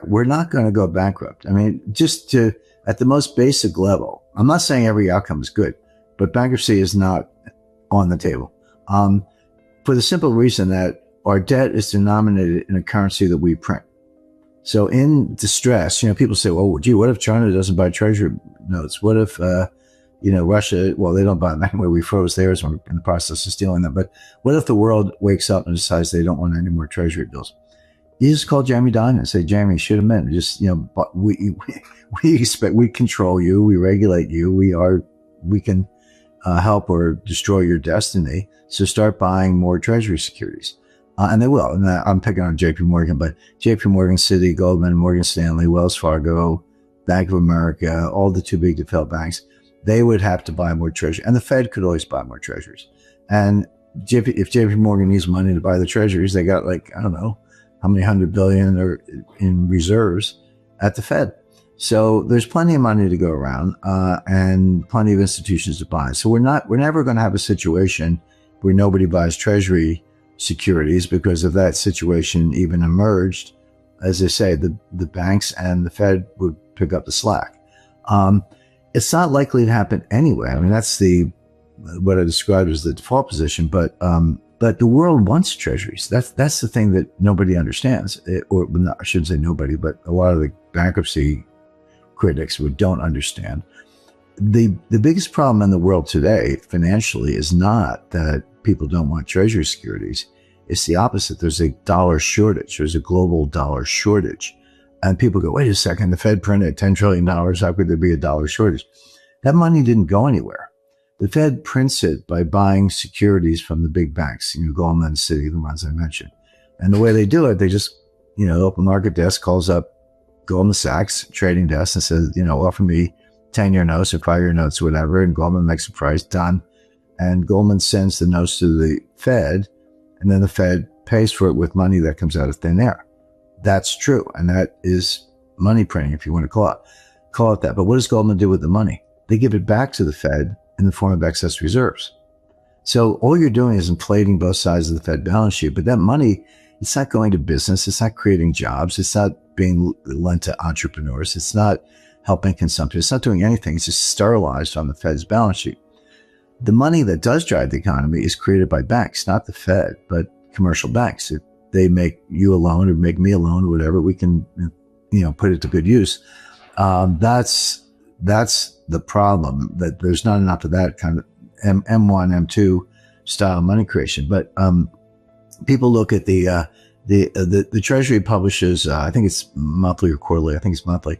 We're not going to go bankrupt. I mean, just to, at the most basic level, I'm not saying every outcome is good, but bankruptcy is not on the table. For the simple reason that our debt is denominated in a currency that we print. So in distress, people say, well, gee, what if China doesn't buy treasury notes? What if, Russia, well, they don't buy them anyway. We froze theirs. We're in the process of stealing them. But what if the world wakes up and decides they don't want any more treasury bills? You just call Jamie Dimon and say, Jamie, shoot him in. Just, but we expect, we control you. We regulate you. We can help or destroy your destiny. So start buying more treasury securities. And they will. And I'm picking on JP Morgan, but JP Morgan, Citi, Goldman, Morgan Stanley, Wells Fargo, Bank of America, all the too big to fail banks, they would have to buy more treasury. And the Fed could always buy more treasuries. And if JP Morgan needs money to buy the treasuries, they got I don't know how many $100 billion are in reserves at the Fed. So there's plenty of money to go around, and plenty of institutions to buy. So we're never going to have a situation where nobody buys treasury securities, because if that situation even emerged, as I say, the banks and the Fed would pick up the slack. It's not likely to happen anyway. I mean, that's what I described as the default position, but the world wants treasuries. That's the thing that nobody understands, I shouldn't say nobody, but a lot of the bankruptcy critics don't understand. The biggest problem in the world today financially is not that people don't want treasury securities. It's the opposite. There's a dollar shortage. There's a global dollar shortage. And people go, wait a second, the Fed printed $10 trillion. How could there be a dollar shortage? That money didn't go anywhere. The Fed prints it by buying securities from the big banks, Goldman, Citi, the ones I mentioned. And the way they do it, they just, open market desk calls up Goldman Sachs trading desk and says, offer me 10-year notes or 5-year notes, whatever. And Goldman makes a price, done. And Goldman sends the notes to the Fed, and then the Fed pays for it with money that comes out of thin air. That's true. And that is money printing, if you want to call it that. But what does Goldman do with the money? They give it back to the Fed in the form of excess reserves. So all you're doing is inflating both sides of the Fed balance sheet. But that money, it's not going to business. It's not creating jobs. It's not being lent to entrepreneurs. It's not helping consumption. It's not doing anything. It's just sterilized on the Fed's balance sheet. The money that does drive the economy is created by banks, not the Fed, but commercial banks. If they make you a loan or make me a loan or whatever, we can, put it to good use. That's the problem, that there's not enough of that kind of M1, M2 style money creation. But people look at the Treasury publishes, I think it's monthly or quarterly, I think it's monthly,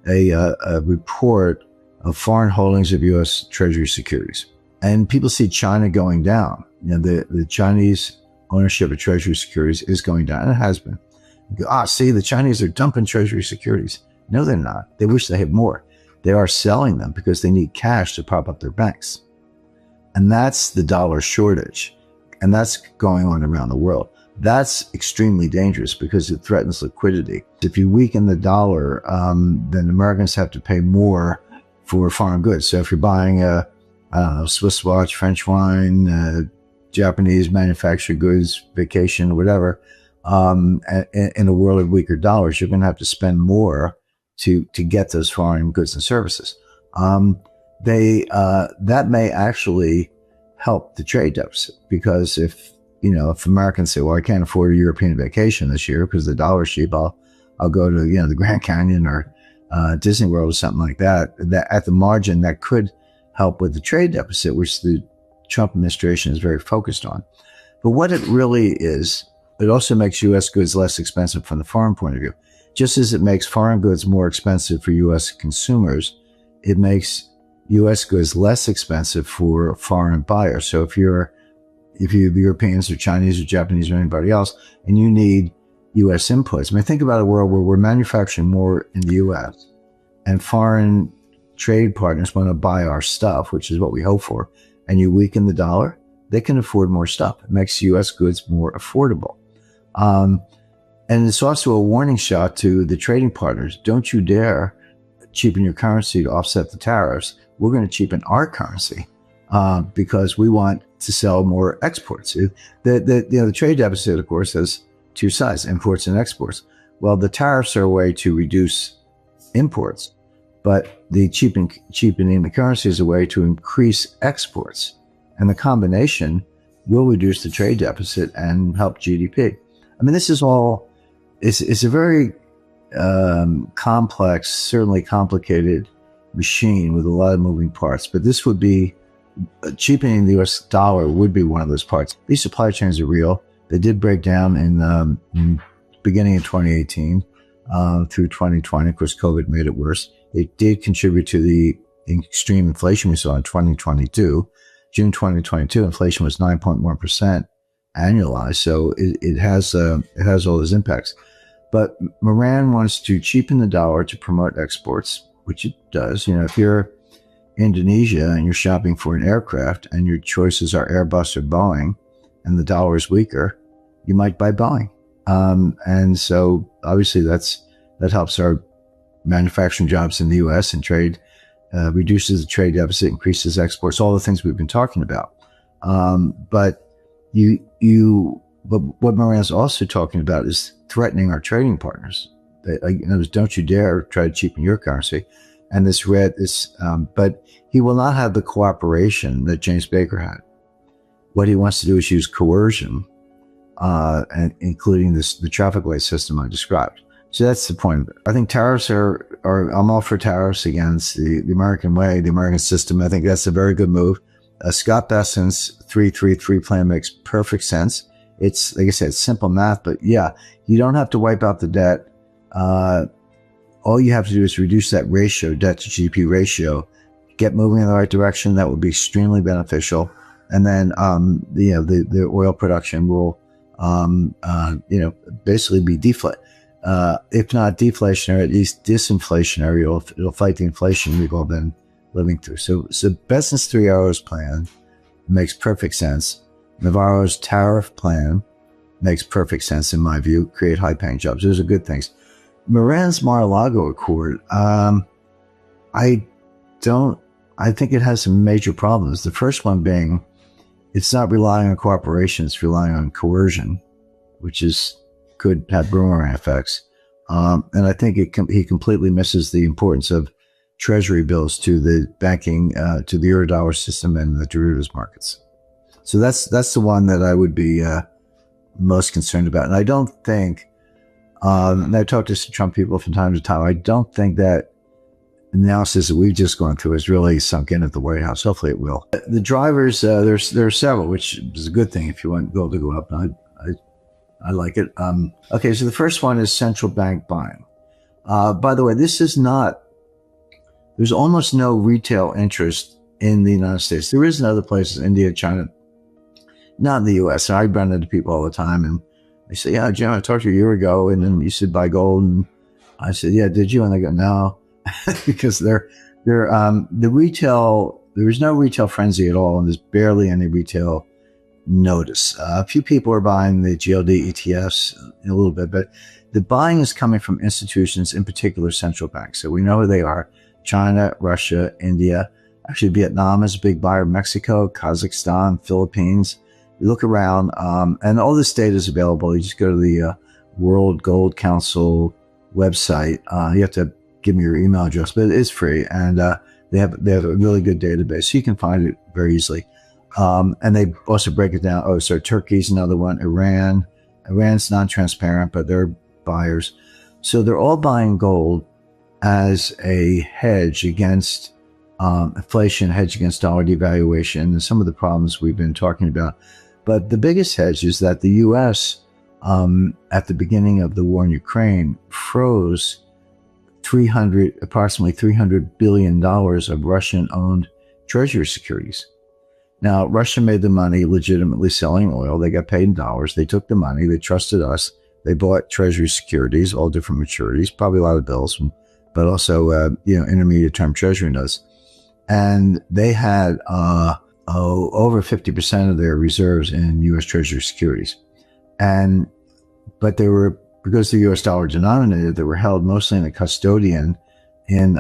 a report of foreign holdings of U.S. Treasury securities. And people see China going down. The Chinese ownership of Treasury securities is going down, and it has been. You go, see, the Chinese are dumping Treasury securities. No, they're not. They wish they had more. They are selling them because they need cash to prop up their banks. And that's the dollar shortage. And that's going on around the world. That's extremely dangerous because it threatens liquidity. If you weaken the dollar, then Americans have to pay more for foreign goods. So if you're buying Swiss watch, French wine, Japanese manufactured goods, vacation, whatever, in a world of weaker dollars, you're going to have to spend more to get those foreign goods and services. That may actually help the trade deficit, because if Americans say, well, I can't afford a European vacation this year because the dollar's cheap, I'll go to, the Grand Canyon or Disney World or something like that. That at the margin, that could help with the trade deficit, which the Trump administration is very focused on. But what it really is, it also makes U.S. goods less expensive from the foreign point of view. Just as it makes foreign goods more expensive for U.S. consumers, it makes U.S. goods less expensive for foreign buyers. So if you have Europeans or Chinese or Japanese or anybody else, and you need U.S. inputs, think about a world where we're manufacturing more in the U.S. and foreign trade partners want to buy our stuff, which is what we hope for, and you weaken the dollar, they can afford more stuff. It makes U.S. goods more affordable. And it's also a warning shot to the trading partners. Don't you dare cheapen your currency to offset the tariffs. We're going to cheapen our currency because we want to sell more exports. The trade deficit, of course, has two sides, imports and exports. Well, the tariffs are a way to reduce imports, but the cheapening the currency is a way to increase exports. And the combination will reduce the trade deficit and help GDP. I mean, this is all, it's a very complex, certainly complicated machine with a lot of moving parts, but this would be, cheapening the US dollar would be one of those parts. These supply chains are real. They did break down in beginning of 2018 through 2020. Of course, COVID made it worse. It did contribute to the extreme inflation we saw in 2022. June 2022, inflation was 9.1% annualized. So it has all those impacts. But Moran wants to cheapen the dollar to promote exports, which it does. You know, if you're Indonesia and you're shopping for an aircraft and your choices are Airbus or Boeing and the dollar is weaker, you might buy Boeing. And so obviously that helps our manufacturing jobs in the US and trade, reduces the trade deficit, increases exports, all the things we've been talking about. But what Moran's also talking about is threatening our trading partners. Don't you dare try to cheapen your currency. And but he will not have the cooperation that James Baker had. What he wants to do is use coercion, and including the traffic light system I described. So that's the point of it. I think tariffs I'm all for tariffs against the American way, the American system. I think that's a very good move. Scott Bessen's 3-3-3 plan makes perfect sense. It's, like I said, it's simple math, but yeah, you don't have to wipe out the debt. All you have to do is reduce that ratio, debt to GDP ratio, get moving in the right direction. That would be extremely beneficial. And then, the oil production will, basically be if not deflationary, at least disinflationary. It'll fight the inflation we've all been living through. So Bessen's 3 Arrows plan makes perfect sense. Navarro's tariff plan makes perfect sense in my view. Create high-paying jobs. Those are good things. Moran's Mar-a-Lago Accord, I think it has some major problems. The first one being, it's not relying on cooperation, it's relying on coercion, which could have boomerang effects. And I think he completely misses the importance of Treasury bills to the banking, to the Eurodollar system and the derivatives markets. So that's the one that I would be most concerned about. And I don't think, and I talk to some Trump people from time to time, I don't think that analysis that we've just gone through has really sunk in at the White House. Hopefully it will. The drivers, there are several, which is a good thing if you want gold to go up. I like it. Okay, so the first one is central bank buying. By the way, there's almost no retail interest in the United States. There is in other places, India, China, not in the U.S. And I run into people all the time and they say, yeah, Jim, I talked to you a year ago and then you said buy gold. And I said, yeah, did you? And they go, no, because the retail, there is no retail frenzy at all. And there's barely any retail notice. A few people are buying the GLD ETFs in a little bit, but the buying is coming from institutions, in particular central banks. So we know who they are: China, Russia, India. Actually, Vietnam is a big buyer, Mexico, Kazakhstan, Philippines. You look around, and all this data is available. You just go to the World Gold Council website. You have to give me your email address, but it is free, and they have a really good database, so you can find it very easily. And they also break it down. Oh, so Turkey's another one. Iran's non-transparent, but they're buyers. So they're all buying gold as a hedge against inflation, hedge against dollar devaluation, and some of the problems we've been talking about. But the biggest hedge is that the U.S., at the beginning of the war in Ukraine, froze approximately $300 billion of Russian-owned Treasury securities. Now, Russia made the money legitimately selling oil. They got paid in dollars. They took the money. They trusted us. They bought Treasury securities, all different maturities, probably a lot of bills, but also, intermediate-term Treasury notes. And they had over 50% of their reserves in U.S. Treasury securities. But they were, because the U.S. dollar denominated, they were held mostly in a custodian in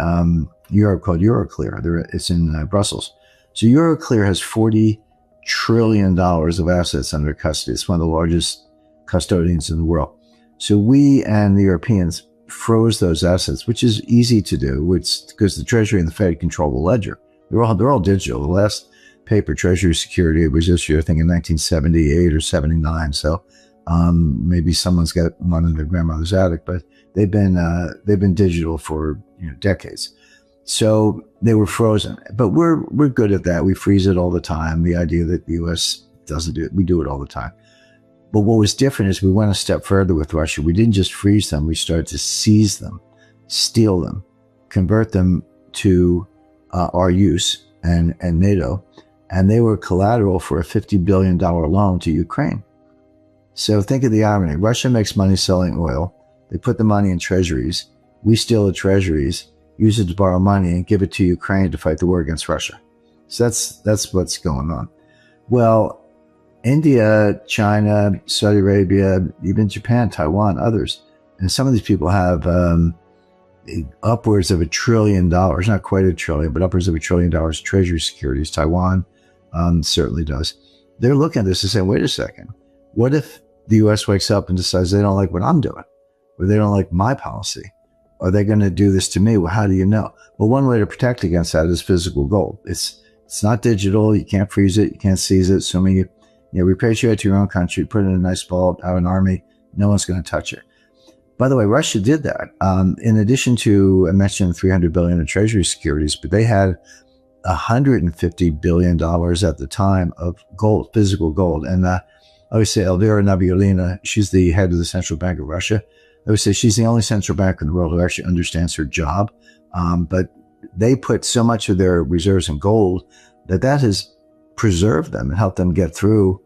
Europe called Euroclear. It's in Brussels. So Euroclear has $40 trillion of assets under custody. It's one of the largest custodians in the world. So we and the Europeans froze those assets, which is easy to do, because the Treasury and the Fed control the ledger. They're all digital. The last paper Treasury security was issued, I think, in 1978 or 79. So maybe someone's got one in their grandmother's attic, but they've been digital for decades. So they were frozen, but we're good at that. We freeze it all the time. The idea that the U.S. doesn't do it, we do it all the time. But what was different is we went a step further with Russia. We didn't just freeze them. We started to seize them, steal them, convert them to our use and NATO. And they were collateral for a $50 billion loan to Ukraine. So think of the irony. Russia makes money selling oil. They put the money in treasuries. We steal the treasuries, use it to borrow money, and give it to Ukraine to fight the war against Russia. So that's what's going on. Well, India, China, Saudi Arabia, even Japan, Taiwan, others. And some of these people have upwards of $1 trillion, not quite $1 trillion, but upwards of $1 trillion treasury securities. Taiwan certainly does. They're looking at this and saying, wait a second, what if the U.S. wakes up and decides they don't like what I'm doing, or they don't like my policy? Are they going to do this to me? Well, how do you know? Well, one way to protect against that is physical gold. It's not digital. You can't freeze it. You can't seize it. Assuming you repatriate it to your own country, put it in a nice vault, have an army, no one's going to touch it. By the way, Russia did that. In addition to, I mentioned $300 billion in treasury securities, but they had $150 billion at the time of gold, physical gold. And I would say Elvira Nabiullina, she's the head of the Central Bank of Russia. I would say she's the only central banker in the world who actually understands her job. But they put so much of their reserves in gold that has preserved them and helped them get through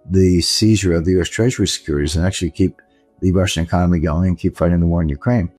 the seizure of the U.S. Treasury securities and actually keep the Russian economy going and keep fighting the war in Ukraine.